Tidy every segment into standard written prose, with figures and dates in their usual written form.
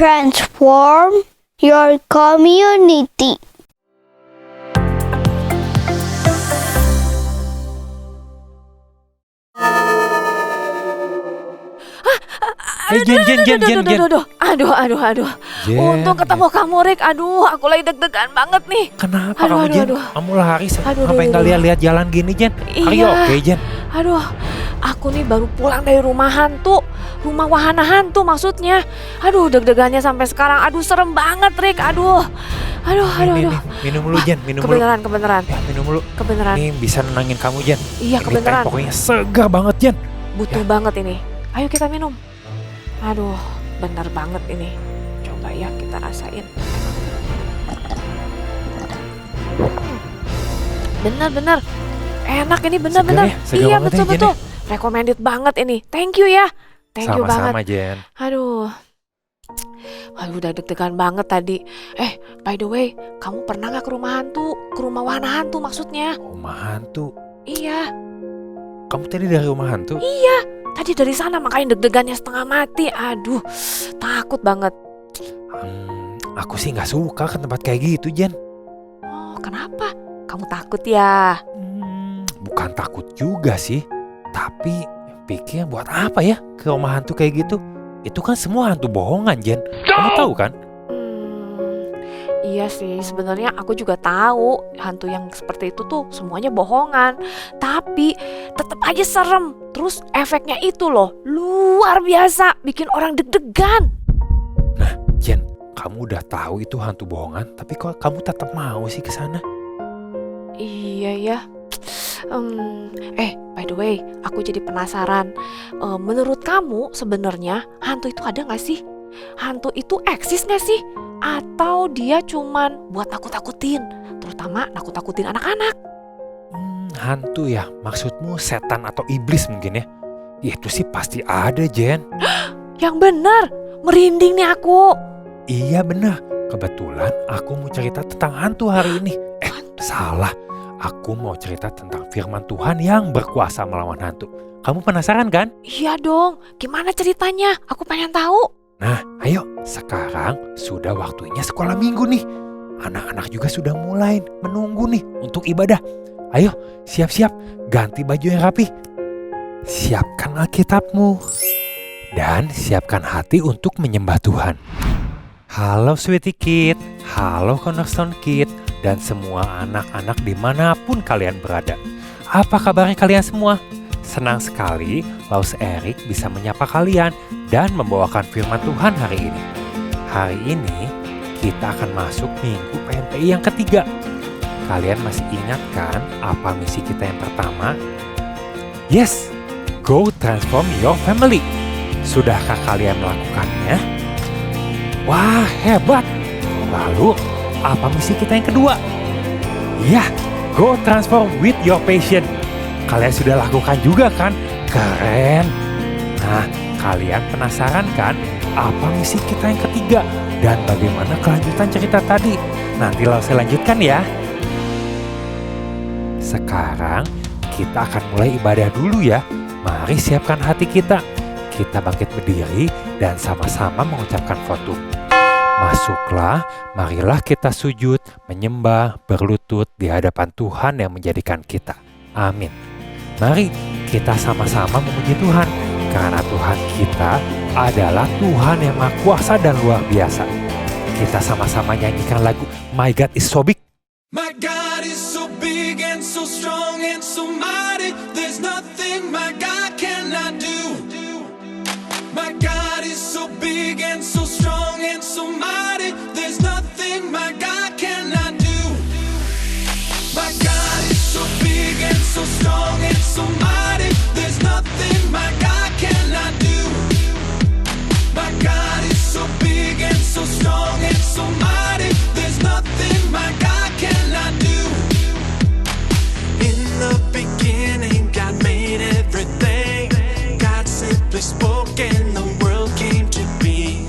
transform your community. Jen. Aduh. Jen, Untung ketemu kamu, Rick. Aduh, aku lagi deg-degan banget nih. Kenapa kamu, Jen? Kamu lari sampai nggak lihat-lihat jalan gini, Jen? Are you Iya. okay, Jen? Aduh, aku nih baru pulang dari rumah hantu. Rumah wahana hantu maksudnya. Aduh, deg-degannya sampai sekarang. Aduh, serem banget, Rick. Aduh. Nih, minum dulu, Jen. Minum dulu. Kebenaran. Ya, minum dulu. Kebenaran. Ini bisa nenangin kamu, Jen. Iya, Ini kebenaran. teh pokoknya segar banget, Jen. Butuh banget ini. Ayo kita minum. Aduh, benar banget ini. Coba ya kita rasain. Bener. Enak ini bener. Segar Iya, banget ya, betul. Recommended banget ini. Thank you ya. Thank you banget. Sama-sama, Jen. Aduh, udah deg-degan banget tadi. By the way, kamu pernah gak ke rumah hantu? Ke rumah wahana hantu maksudnya. Rumah hantu? Iya. Kamu tadi dari rumah hantu? Iya. Tadi dari sana makanya deg-degannya setengah mati. Aduh, takut banget. Aku sih nggak suka ke tempat kayak gitu, Jen. Oh, kenapa? Kamu takut ya? Bukan takut juga sih. Tapi pikir buat apa ya ke rumah hantu kayak gitu? Itu kan semua hantu bohongan, Jen. Kamu tahu kan? Iya sih, sebenarnya aku juga tahu hantu yang seperti itu tuh semuanya bohongan. Tapi tetap aja serem. Terus efeknya itu loh, luar biasa, bikin orang deg-degan. Nah, Jen, kamu udah tahu itu hantu bohongan, tapi kok kamu tetap mau sih ke sana? Iya ya. By the way, aku jadi penasaran. Menurut kamu sebenarnya hantu itu ada nggak sih? Hantu itu eksis nggak sih? Atau dia cuman buat nakut-nakutin, terutama nakut-nakutin anak-anak? Hantu ya, maksudmu setan atau iblis mungkin ya? Itu sih pasti ada, Jen. Yang benar, merinding nih aku. Iya benar, kebetulan aku mau cerita tentang hantu hari ini. Salah, aku mau cerita tentang firman Tuhan yang berkuasa melawan hantu. Kamu penasaran kan? Iya dong, gimana ceritanya? Aku pengen tahu. Nah, ayo, sekarang sudah waktunya sekolah minggu nih. Anak-anak juga sudah mulai menunggu nih untuk ibadah. Ayo, siap-siap, ganti baju yang rapi. Siapkan Alkitabmu. Dan siapkan hati untuk menyembah Tuhan. Halo Sweetie Kid, halo Cornerstone Kid, dan semua anak-anak dimanapun kalian berada. Apa kabarnya kalian semua? Senang sekali Laus Erik bisa menyapa kalian dan membawakan firman Tuhan hari ini. Hari ini kita akan masuk minggu PMPI yang ketiga. Kalian masih ingat kan apa misi kita yang pertama? Yes, go transform your family. Sudahkah kalian melakukannya? Wah, hebat. Lalu, apa misi kita yang kedua? Ya, go transform with your passion. Kalian sudah lakukan juga kan? Keren. Nah, kalian penasaran kan apa misi kita yang ketiga? Dan bagaimana kelanjutan cerita tadi? Nanti saya lanjutkan ya. Sekarang kita akan mulai ibadah dulu ya. Mari siapkan hati kita. Kita bangkit berdiri dan sama-sama mengucapkan votum. Masuklah, marilah kita sujud, menyembah, berlutut di hadapan Tuhan yang menjadikan kita. Amin. Mari kita sama-sama memuji Tuhan, karena Tuhan kita adalah Tuhan yang Maha Kuasa dan luar biasa. Kita sama-sama nyanyikan lagu My God is so big. My God is so big and so strong and so mighty. There's nothing my God cannot do. My God is so big and so strong and so mighty. There's nothing my God cannot do. My God is so big and so strong and so mighty. There's nothing my God cannot do. My God is so big and so strong and so mighty. There's nothing my God cannot do. In the beginning, God made everything. God simply spoke and the world came to be.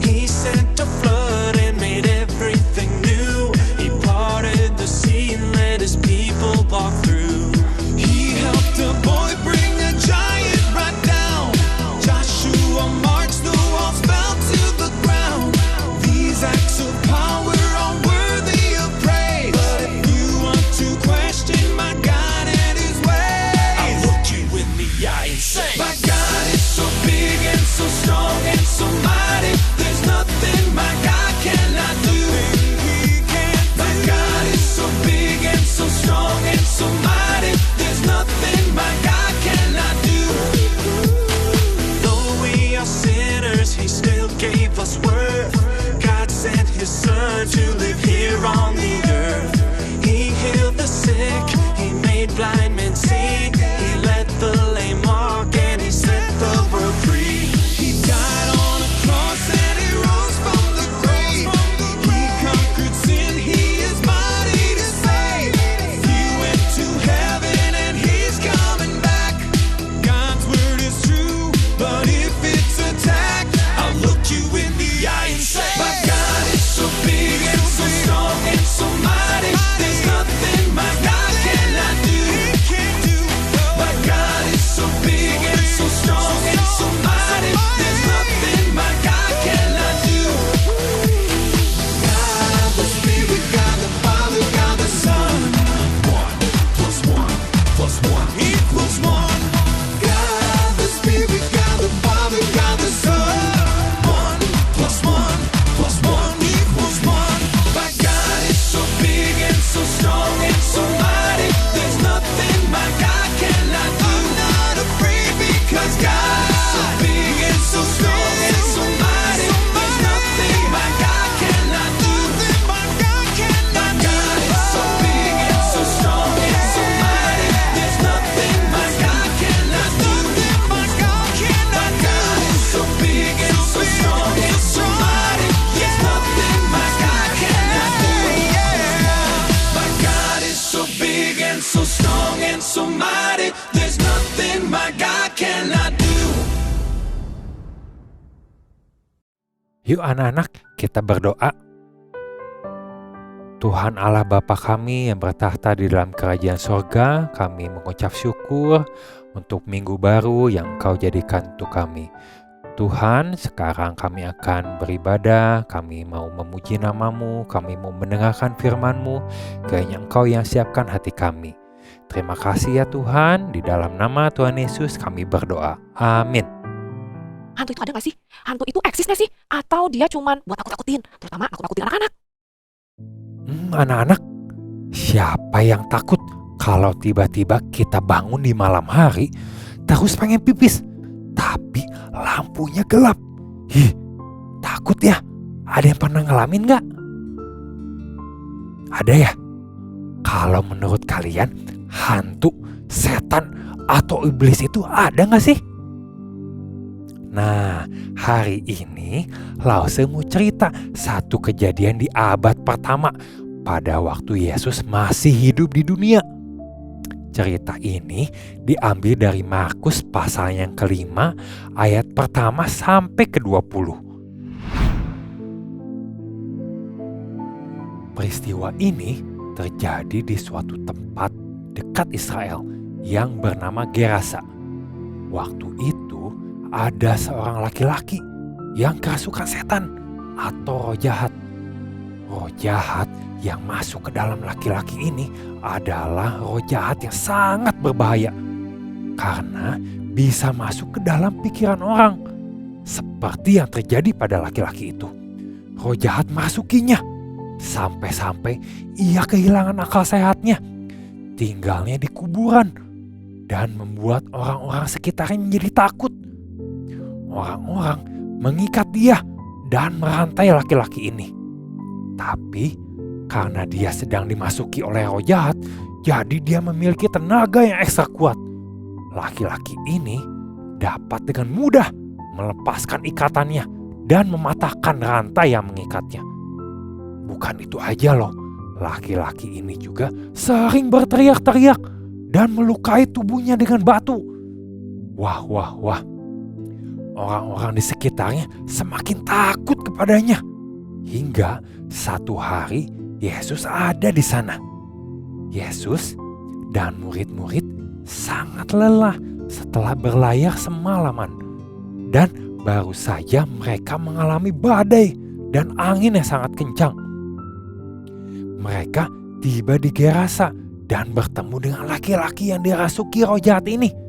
He sent a flood and made everything new. He parted the sea and let his people walk through. He helped a boy bring a giant right down. Yuk anak-anak, kita berdoa. Tuhan Allah Bapa kami yang bertahta di dalam kerajaan sorga, kami mengucap syukur untuk minggu baru yang Engkau jadikan untuk kami. Tuhan, sekarang kami akan beribadah, kami mau memuji nama-Mu, kami mau mendengarkan firman-Mu, kiranya Engkau yang siapkan hati kami. Terima kasih ya Tuhan, di dalam nama Tuhan Yesus kami berdoa. Amin. Hantu itu ada gak sih? Hantu itu eksis gak sih? Atau dia cuman buat nakut-nakutin? Terutama nakut-nakutin anak-anak. Anak-anak, siapa yang takut kalau tiba-tiba kita bangun di malam hari terus pengen pipis, tapi lampunya gelap? Takut ya? Ada yang pernah ngalamin gak? Ada ya? Kalau menurut kalian, hantu, setan, atau iblis itu ada gak sih? Nah, hari ini Lause mau cerita satu kejadian di abad pertama pada waktu Yesus masih hidup di dunia. Cerita ini diambil dari Markus pasal yang ke-5 ayat pertama sampai ke-20. Peristiwa ini terjadi di suatu tempat dekat Israel yang bernama Gerasa. Waktu itu ada seorang laki-laki yang kerasukan setan atau roh jahat. Roh jahat yang masuk ke dalam laki-laki ini adalah roh jahat yang sangat berbahaya karena bisa masuk ke dalam pikiran orang, seperti yang terjadi pada laki-laki itu. Roh jahat masukinya sampai-sampai ia kehilangan akal sehatnya, tinggalnya di kuburan, dan membuat orang-orang sekitarnya menjadi takut. Orang-orang mengikat dia dan merantai laki-laki ini. Tapi karena dia sedang dimasuki oleh roh jahat, jadi dia memiliki tenaga yang ekstra kuat. Laki-laki ini dapat dengan mudah melepaskan ikatannya dan mematahkan rantai yang mengikatnya. Bukan itu aja loh, laki-laki ini juga sering berteriak-teriak dan melukai tubuhnya dengan batu. Wah. Orang-orang di sekitarnya semakin takut kepadanya. Hingga satu hari Yesus ada di sana. Yesus dan murid-murid sangat lelah setelah berlayar semalaman. Dan baru saja mereka mengalami badai dan angin yang sangat kencang. Mereka tiba di Gerasa dan bertemu dengan laki-laki yang dirasuki roh jahat ini.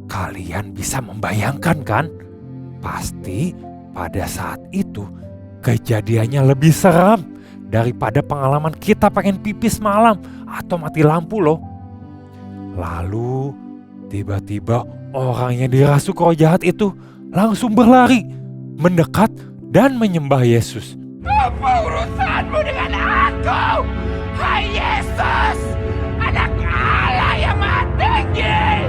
Kalian bisa membayangkan kan? Pasti pada saat itu kejadiannya lebih seram daripada pengalaman kita pengen pipis malam atau mati lampu loh. Lalu tiba-tiba orang yang dirasuk roh jahat itu langsung berlari, mendekat dan menyembah Yesus. Apa urusanmu dengan aku? Hai Yesus, anak Allah yang maha tinggi.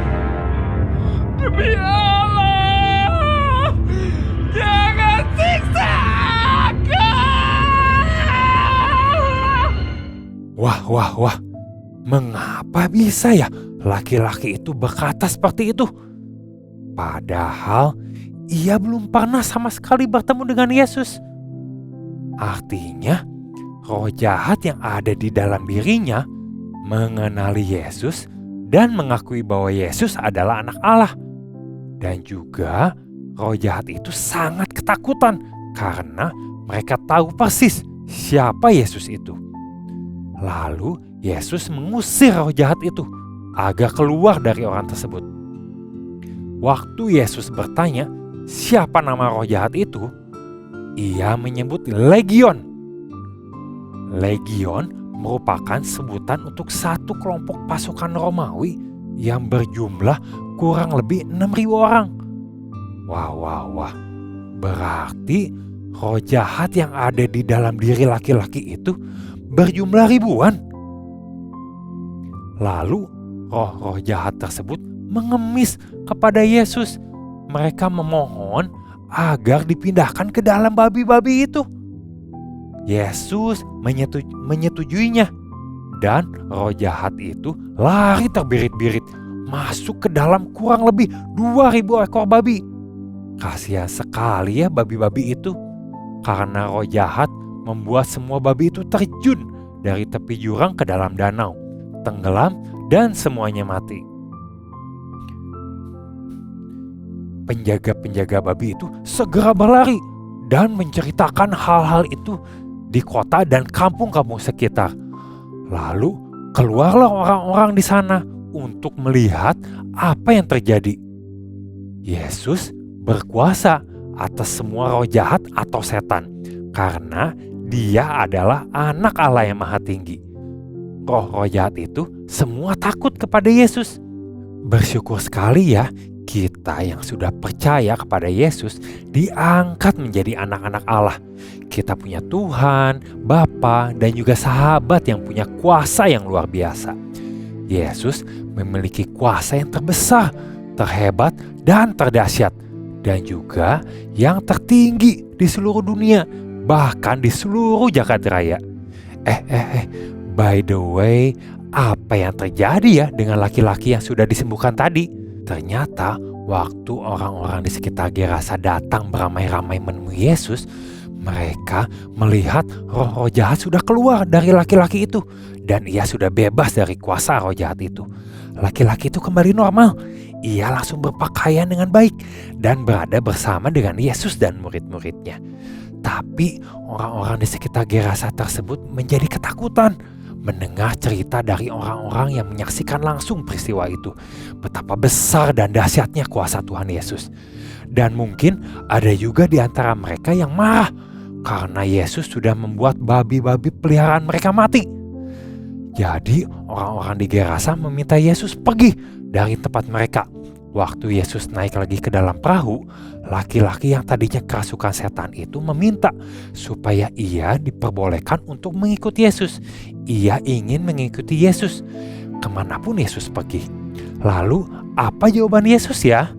Demi Allah, jangan siksa aku. Wah. Mengapa bisa ya laki-laki itu berkata seperti itu? Padahal ia belum pernah sama sekali bertemu dengan Yesus. Artinya, roh jahat yang ada di dalam dirinya mengenali Yesus dan mengakui bahwa Yesus adalah anak Allah. Dan juga roh jahat itu sangat ketakutan karena mereka tahu persis siapa Yesus itu. Lalu Yesus mengusir roh jahat itu agar keluar dari orang tersebut. Waktu Yesus bertanya siapa nama roh jahat itu, ia menyebut Legion. Legion merupakan sebutan untuk satu kelompok pasukan Romawi yang berjumlah kurang lebih 6.000 orang. Wah. Berarti roh jahat yang ada di dalam diri laki-laki itu berjumlah ribuan. Lalu roh-roh jahat tersebut mengemis kepada Yesus. Mereka memohon agar dipindahkan ke dalam babi-babi itu. Yesus menyetujuinya. Dan roh jahat itu lari terbirit-birit masuk ke dalam kurang lebih 2.000 ekor babi. Kasihan sekali ya babi-babi itu. karena roh jahat membuat semua babi itu terjun dari tepi jurang ke dalam danau, tenggelam, dan semuanya mati. Penjaga-penjaga babi itu segera berlari dan menceritakan hal-hal itu di kota dan kampung-kampung sekitar. Lalu keluarlah orang-orang di sana untuk melihat apa yang terjadi. Yesus berkuasa atas semua roh jahat atau setan karena Dia adalah anak Allah yang maha tinggi. Roh-roh jahat itu semua takut kepada Yesus. Bersyukur sekali ya, kita yang sudah percaya kepada Yesus diangkat menjadi anak-anak Allah. Kita punya Tuhan, Bapa, dan juga sahabat yang punya kuasa yang luar biasa. Yesus memiliki kuasa yang terbesar, terhebat, dan terdahsyat, dan juga yang tertinggi di seluruh dunia, bahkan di seluruh jagat raya. By the way, apa yang terjadi ya dengan laki-laki yang sudah disembuhkan tadi? Ternyata waktu orang-orang di sekitar Gerasa datang beramai-ramai menemui Yesus, mereka melihat roh-roh jahat sudah keluar dari laki-laki itu dan ia sudah bebas dari kuasa roh jahat itu. Laki-laki itu kembali normal. Ia langsung berpakaian dengan baik dan berada bersama dengan Yesus dan murid-muridnya. Tapi orang-orang di sekitar Gerasa tersebut menjadi ketakutan mendengar cerita dari orang-orang yang menyaksikan langsung peristiwa itu. Betapa besar dan dahsyatnya kuasa Tuhan Yesus. Dan mungkin ada juga di antara mereka yang marah karena Yesus sudah membuat babi-babi peliharaan mereka mati. Jadi orang-orang di Gerasa meminta Yesus pergi dari tempat mereka. Waktu Yesus naik lagi ke dalam perahu, laki-laki yang tadinya kerasukan setan itu meminta supaya ia diperbolehkan untuk mengikuti Yesus. Ia ingin mengikuti Yesus kemanapun Yesus pergi. Lalu apa jawaban Yesus ya?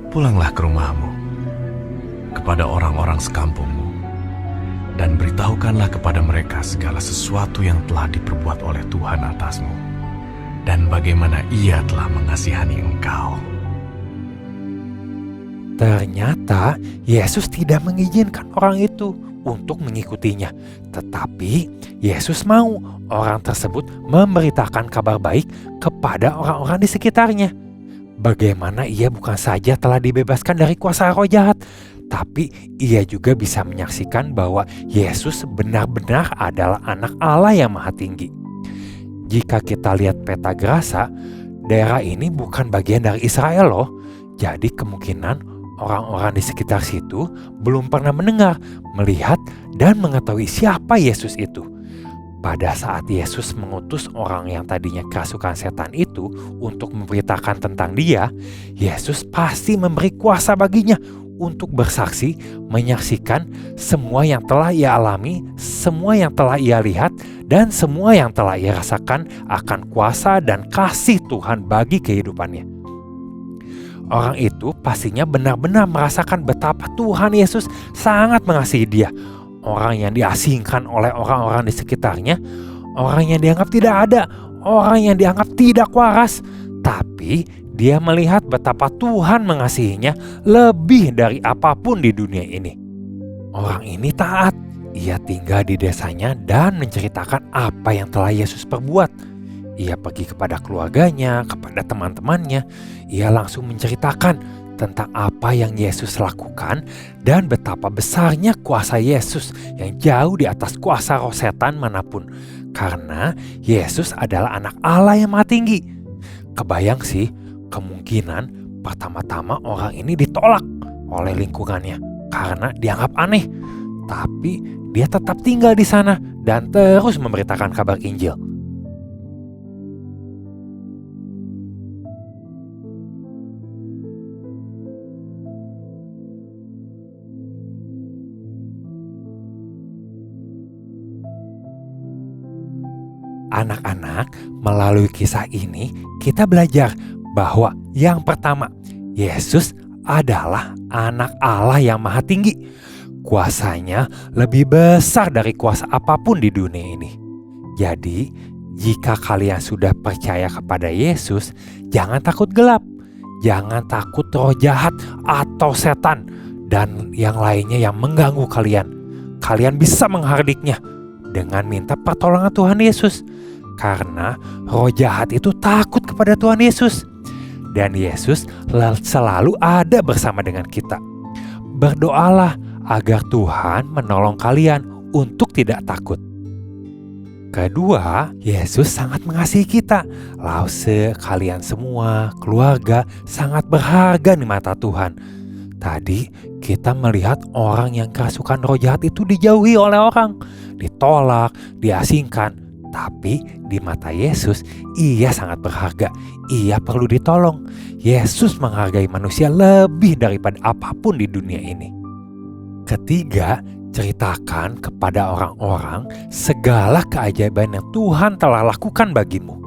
Pulanglah ke rumahmu, kepada orang-orang sekampungmu, dan beritahukanlah kepada mereka segala sesuatu yang telah diperbuat oleh Tuhan atasmu, dan bagaimana Ia telah mengasihani engkau. Ternyata Yesus tidak mengizinkan orang itu untuk mengikutinya. Tetapi Yesus mau orang tersebut memberitakan kabar baik kepada orang-orang di sekitarnya. Bagaimana ia bukan saja telah dibebaskan dari kuasa roh jahat, tapi ia juga bisa menyaksikan bahwa Yesus benar-benar adalah anak Allah yang maha tinggi. Jika kita lihat peta Gerasa, daerah ini bukan bagian dari Israel loh. Jadi kemungkinan orang-orang di sekitar situ belum pernah mendengar, melihat, dan mengetahui siapa Yesus itu. Pada saat Yesus mengutus orang yang tadinya kerasukan setan itu untuk memberitakan tentang Dia, Yesus pasti memberi kuasa baginya untuk bersaksi, menyaksikan semua yang telah ia alami, semua yang telah ia lihat, dan semua yang telah ia rasakan akan kuasa dan kasih Tuhan bagi kehidupannya. Orang itu pastinya benar-benar merasakan betapa Tuhan Yesus sangat mengasihi dia. Orang yang diasingkan oleh orang-orang di sekitarnya, orang yang dianggap tidak ada, orang yang dianggap tidak waras. Tapi dia melihat betapa Tuhan mengasihinya lebih dari apapun di dunia ini. Orang ini taat, ia tinggal di desanya dan menceritakan apa yang telah Yesus perbuat. Ia pergi kepada keluarganya, kepada teman-temannya. Ia langsung menceritakan tentang apa yang Yesus lakukan dan betapa besarnya kuasa Yesus yang jauh di atas kuasa roh setan manapun. Karena Yesus adalah anak Allah yang maha tinggi. Kebayang sih, kemungkinan pertama-tama orang ini ditolak oleh lingkungannya karena dianggap aneh. Tapi dia tetap tinggal di sana dan terus memberitakan kabar Injil. Anak-anak, melalui kisah ini kita belajar bahwa yang pertama, Yesus adalah anak Allah yang maha tinggi. Kuasanya lebih besar dari kuasa apapun di dunia ini. Jadi, jika kalian sudah percaya kepada Yesus, jangan takut gelap. Jangan takut roh jahat atau setan. dan yang lainnya yang mengganggu kalian, kalian bisa menghardiknya dengan minta pertolongan Tuhan Yesus. Karena roh jahat itu takut kepada Tuhan Yesus. Dan Yesus selalu ada bersama dengan kita. Berdoalah agar Tuhan menolong kalian untuk tidak takut. Kedua, Yesus sangat mengasihi kita. Lause, kalian semua, keluarga sangat berharga di mata Tuhan. Tadi kita melihat orang yang kerasukan roh jahat itu dijauhi oleh orang, ditolak, diasingkan. Tapi di mata Yesus, ia sangat berharga. Ia perlu ditolong. Yesus menghargai manusia lebih daripada apapun di dunia ini. Ketiga, ceritakan kepada orang-orang segala keajaiban yang Tuhan telah lakukan bagimu.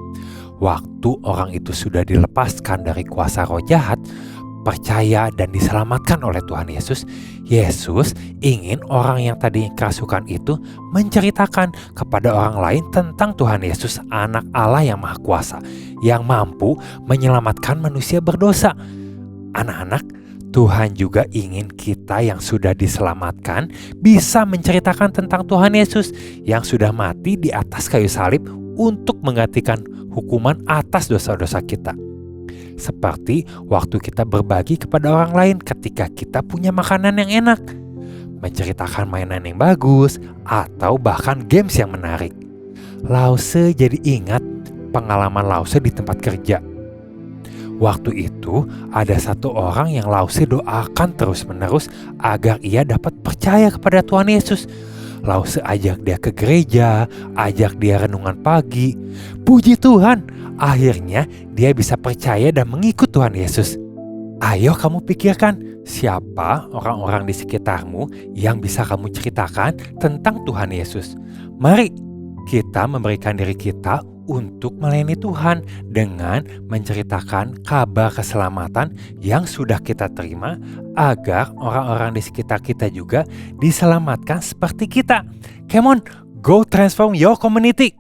Waktu orang itu sudah dilepaskan dari kuasa roh jahat, percaya dan diselamatkan oleh Tuhan Yesus, Yesus ingin orang yang tadinya kerasukan itu menceritakan kepada orang lain tentang Tuhan Yesus, Anak Allah yang Maha Kuasa, yang mampu menyelamatkan manusia berdosa. Anak-anak, Tuhan juga ingin kita yang sudah diselamatkan bisa menceritakan tentang Tuhan Yesus yang sudah mati di atas kayu salib untuk menggantikan hukuman atas dosa-dosa kita. Seperti waktu kita berbagi kepada orang lain ketika kita punya makanan yang enak, menceritakan mainan yang bagus, atau bahkan games yang menarik. Lause jadi ingat pengalaman Lause di tempat kerja. Waktu itu ada satu orang yang Lause doakan terus-menerus agar ia dapat percaya kepada Tuhan Yesus. Lause ajak dia ke gereja, ajak dia renungan pagi. Puji Tuhan, akhirnya dia bisa percaya dan mengikut Tuhan Yesus. Ayo kamu pikirkan, siapa orang-orang di sekitarmu yang bisa kamu ceritakan tentang Tuhan Yesus. Mari kita memberikan diri kita untuk melayani Tuhan dengan menceritakan kabar keselamatan yang sudah kita terima agar orang-orang di sekitar kita juga diselamatkan seperti kita. Come on, go transform your community.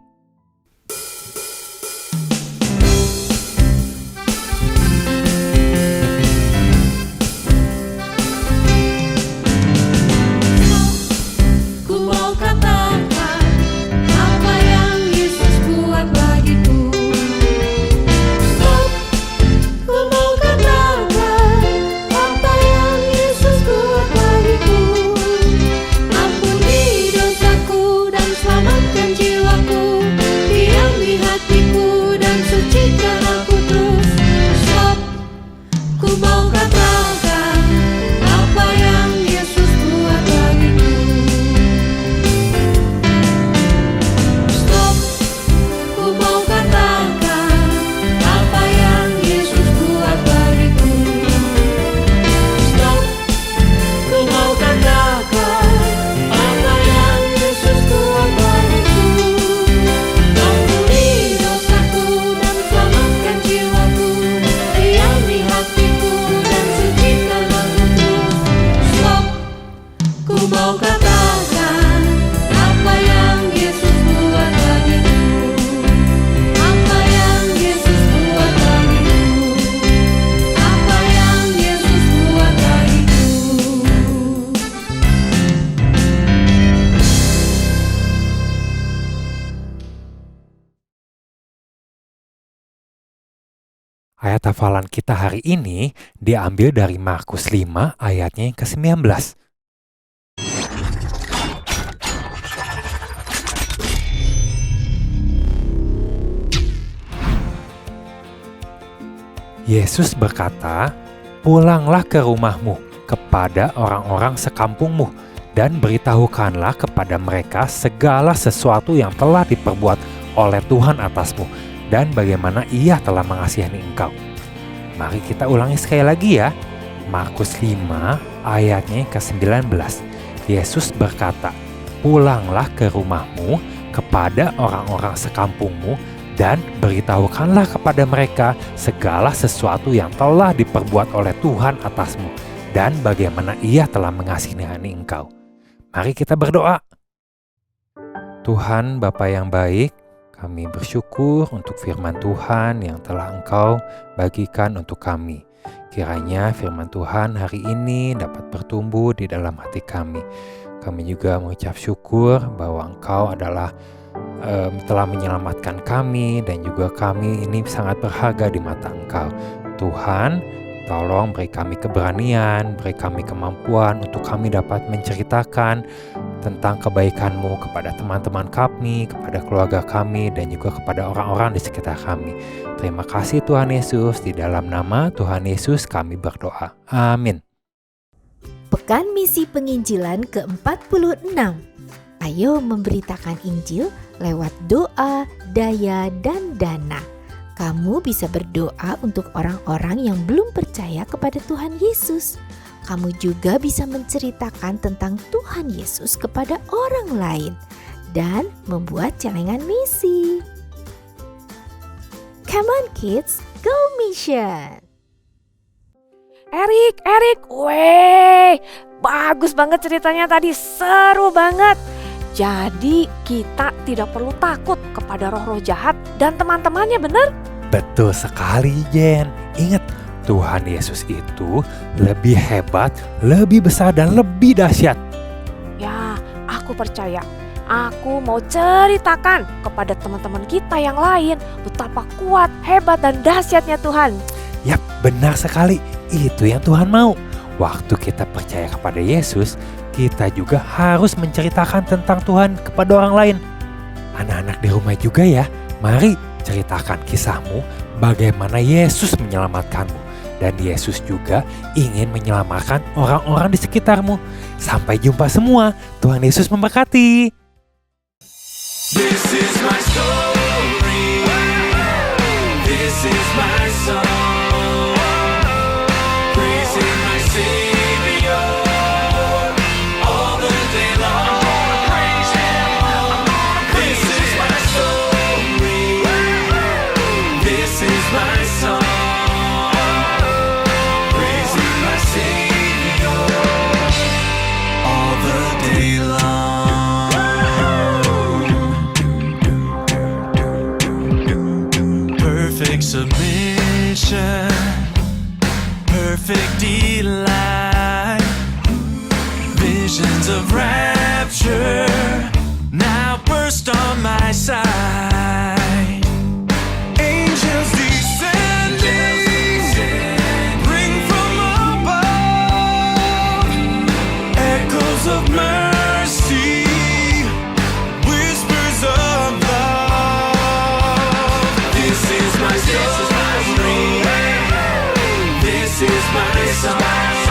Ayat hafalan kita hari ini diambil dari Markus 5 ayatnya yang ke-19. Yesus berkata, "Pulanglah ke rumahmu kepada orang-orang sekampungmu dan beritahukanlah kepada mereka segala sesuatu yang telah diperbuat oleh Tuhan atasmu dan bagaimana ia telah mengasihani engkau." Mari kita ulangi sekali lagi ya. Markus 5 ayatnya ke-19. Yesus berkata, "Pulanglah ke rumahmu kepada orang-orang sekampungmu dan beritahukanlah kepada mereka segala sesuatu yang telah diperbuat oleh Tuhan atasmu dan bagaimana ia telah mengasihani engkau." Mari kita berdoa. Tuhan Bapa yang baik, kami bersyukur untuk firman Tuhan yang telah Engkau bagikan untuk kami. Kiranya firman Tuhan hari ini dapat bertumbuh di dalam hati kami. Kami juga mengucap syukur bahwa Engkau adalah telah menyelamatkan kami, dan juga kami ini sangat berharga di mata Engkau. Tuhan, tolong beri kami keberanian, beri kami kemampuan untuk kami dapat menceritakan tentang kebaikan-Mu kepada teman-teman kami, kepada keluarga kami, dan juga kepada orang-orang di sekitar kami. Terima kasih Tuhan Yesus, di dalam nama Tuhan Yesus kami berdoa. Amin. Pekan Misi Penginjilan ke-46. Ayo memberitakan Injil lewat doa, daya, dan dana. Kamu bisa berdoa untuk orang-orang yang belum percaya kepada Tuhan Yesus. Kamu juga bisa menceritakan tentang Tuhan Yesus kepada orang lain dan membuat celengan misi. Come on kids, go mission! Erik, weh, bagus banget ceritanya tadi, seru banget. Jadi kita tidak perlu takut kepada roh-roh jahat dan teman-temannya, benar? Betul sekali, Jen. Ingat, Tuhan Yesus itu lebih hebat, lebih besar, dan lebih dahsyat. Ya, aku percaya. Aku mau ceritakan kepada teman-teman kita yang lain betapa kuat, hebat, dan dahsyatnya Tuhan. Yap, benar sekali. Itu yang Tuhan mau. Waktu kita percaya kepada Yesus, kita juga harus menceritakan tentang Tuhan kepada orang lain. Anak-anak di rumah juga ya, mari ceritakan kisahmu bagaimana Yesus menyelamatkanmu. Dan Yesus juga ingin menyelamatkan orang-orang di sekitarmu. Sampai jumpa semua. Tuhan Yesus memberkati. This is my story. This is my song. Praising my Savior all the day long. This is my story. This is my song. Praising my Savior all the day long. Perfect submission, perfect delight, visions of rapture now burst on my sight. Angels descending, ring from above, echoes of mercy, whispers of love. This is my story. This is my song.